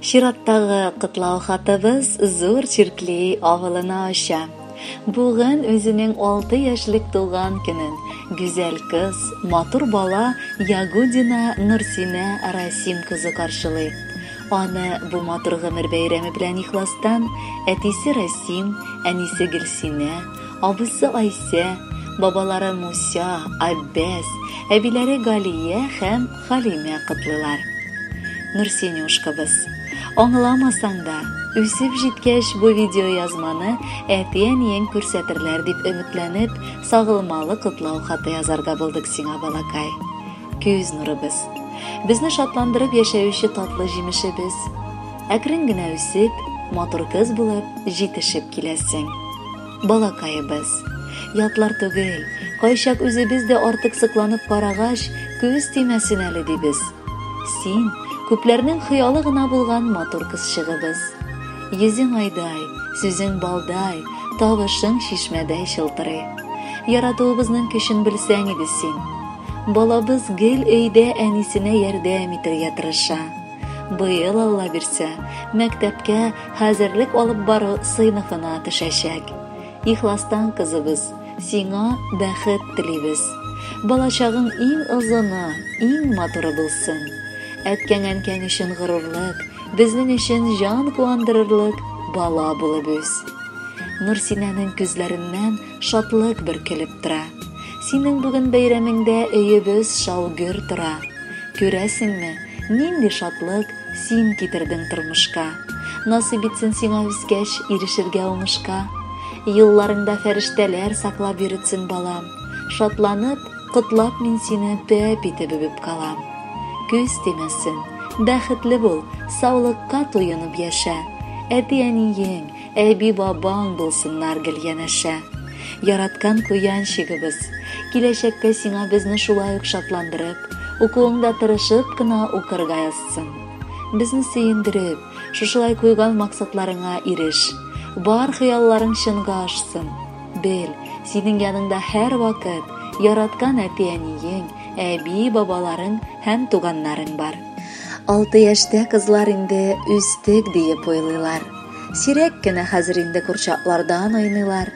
Şirаттагы кытлау хатыбыз зур чиркли авылына аша. Bugün özünün 6 yaşlık doğan günün güzel kız, matur bala Ягудина Нурсина Расим kızı karşılıyor. Onu bu matur gımır beyremi bilen ihlastan etisi Расим, enisi Gülsine, abısı Ayse, babaları Musa, Abbas, ebileri Galiye hem Halime kıtlılar. Nursinuşkabız, anlamasan da üsüp jitkəş bu video yazmanı әтиен күрсәтерләр дип өметләнеп, сагылмалы кытлау хаты язарга булдык сиңа балакай. Күз нурыбыз, безне шатландырып яшәүче татлы җимешебез. Әкрен генә үсеп, матур кыз булып җитешеп киләсең. Балакайыбыз, ятлар түгел, кайчак үзебез дә артык сыкланып карагач, күз тимәсен әле дибез. Син күпләрнең хыялы гына булган матур кызчыгыбыз. Йөзең айдай, сүзең балдай, тавышың шишмәдәй шылтырый. Яратуыбызның көчен белсәң иде син. Балабыз гел өйдә әнисенә ярдәм итәргә тырыша. Быел Алла бирсә, мәктәпкә хәзерлек алып бару сыйныфына төшәчәк. Ихластан кызыбыз, сиңа бәхет телибез. Балачагың иң озыны, иң матуры булсын. Әткән өчен горурлык, безнең өчен жан куандырырлык бала булып үс. Нурсинәнең күзләреннән шатлык бөркелеп тора. Синең бүген бәйрәмеңдә өебез шаугыр тора. Күрәсеңме, нинди шатлык син китердең тормышка. Насыйп итсен сиңа үскәч ирешергә уңышка. Елларыңда фәрештәләр саклап йөртсен балам. Шатланып, котлап мин сине пәп итеп үбеп калам. Күз тимәсен, бәхетле бул, саулыкка туйынып яшә. Әти-әниең, әби-бабаң булсыннар гел янәшә. Яраткан куянчыгыбыз, киләчәккә сиңа безне шулай ук шатландырып, укуыңда тырышып кына укырга язсын. Безне сөендереп, шушылай куйган максатларыңа иреш. Бар хыялларың чынга ашсын. Бел, синең яныңда һәр вакыт яраткан әти-әниең, әби-бабаларың һәм туганнарың бар. 6 яшьтә кызлар инде үстек диеп уйлыйлар. Сирәк кенә хәзер инде курчаклардан уйныйлар.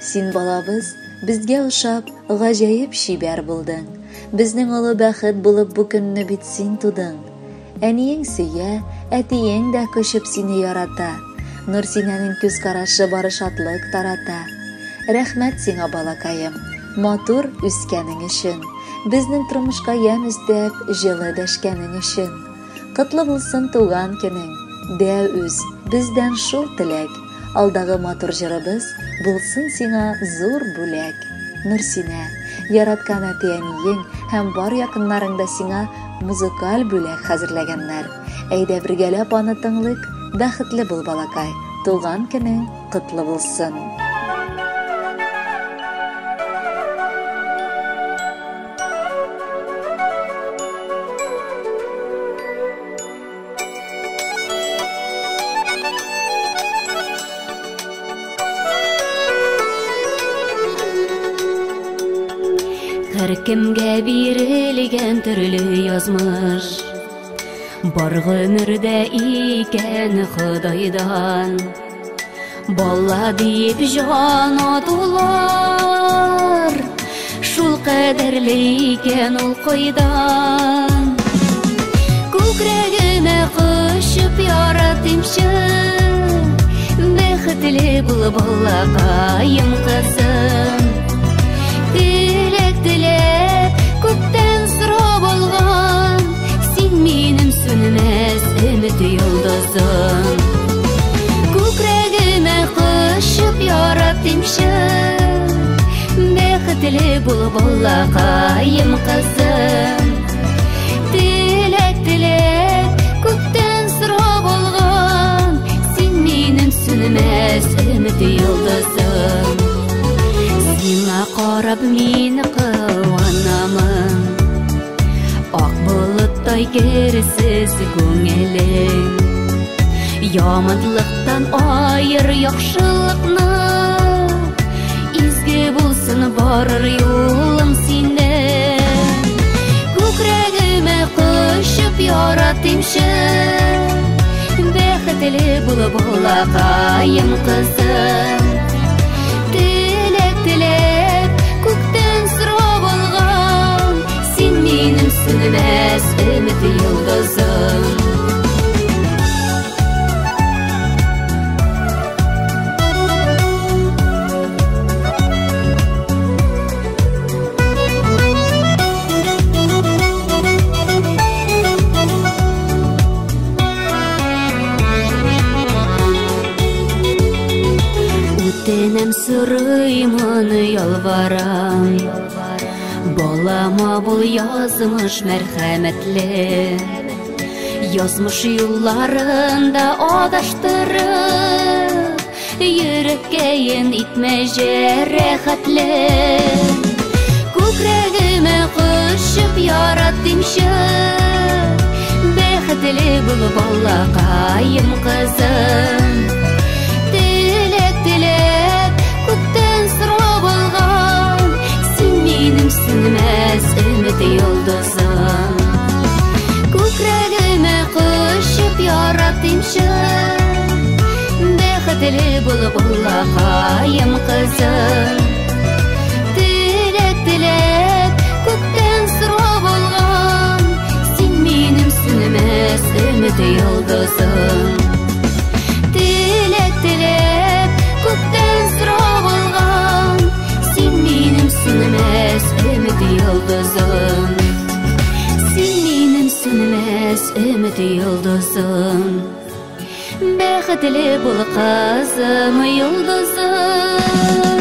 Син балабыз, безгә ошап, гаҗәеп шибәр булдың. Безнең олы бәхет булып бу көнне бит син тудың. Әниең сөя, әтиең дә көчеп сине ярата. Нурсинәнең күз карашы бары шатлык тарата. Рәхмәт сиңа балакаем, матур үскәнең өчен. Безнең тормышка ямь өстәп, җылы дәшкәнең өчен. Кытлы булсын туган көнең, дә үз, бездән шул теләк. Алдагы матур җырыбыз булсын сиңа зур бүләк. Нурсинә, яраткан әти-әниең һәм бар якыннарың да сиңа музыкаль бүләк хәзерләгәннәр. Әйдә бергәләп аны тыңлыйк, бәхетле бул балакай, туган көнең кытлы булсын. Һәр кемгә бирелгән төрле язмыш, бар гомердә икән Худайдан. Бала дип җан атулар, шул кадерле икән ул кайдан. Күкрәгемә кушып яратымчы, бәхетле бул балакаем кызым. Dilek күктән сорап алган, син минем сүнмәс өмет йолдызым. Күкрәгемә кушып яратымчы, бәхетле бул балакаем кызым. Dilek күктән сорап алган, син минем сүнмәс өмет йолдызым. Сиңа карап мин кыланамын, ак болыттай керсез күңелең. Яманлыктан айыр яхшылыкны, изге булсын барыр юлым синдән. Күкрәгемә кушып яратымчы, бәхетле булып булакаем кызым. Теләк теләп күктән сорап алган, син минем сүнмәс өмет йолдызым. Үтенәм сорыймын ялварам, балама бул язмыш мәрхәмәтле. Язмыш юлларында адаштырып, йөрәккәен итмә җәрәхәтле. Күкрәгемә кушып яратимчы, бәхетле булып балакаем кызым. Сүнмәс өмет йолдызым. Күкрәгемә кушып яратимчы, бәхетле булып булакаем кызым. Теләк теләп күктән сорап алган, син минем сүнмәс өмет йолдызым. Теләк теләп күктән сорап алган, син минем сүнмәс өмет йолдызым. Син минем сүнмәс өмет йолдызым. Бәхетле бул кызым йолдызым.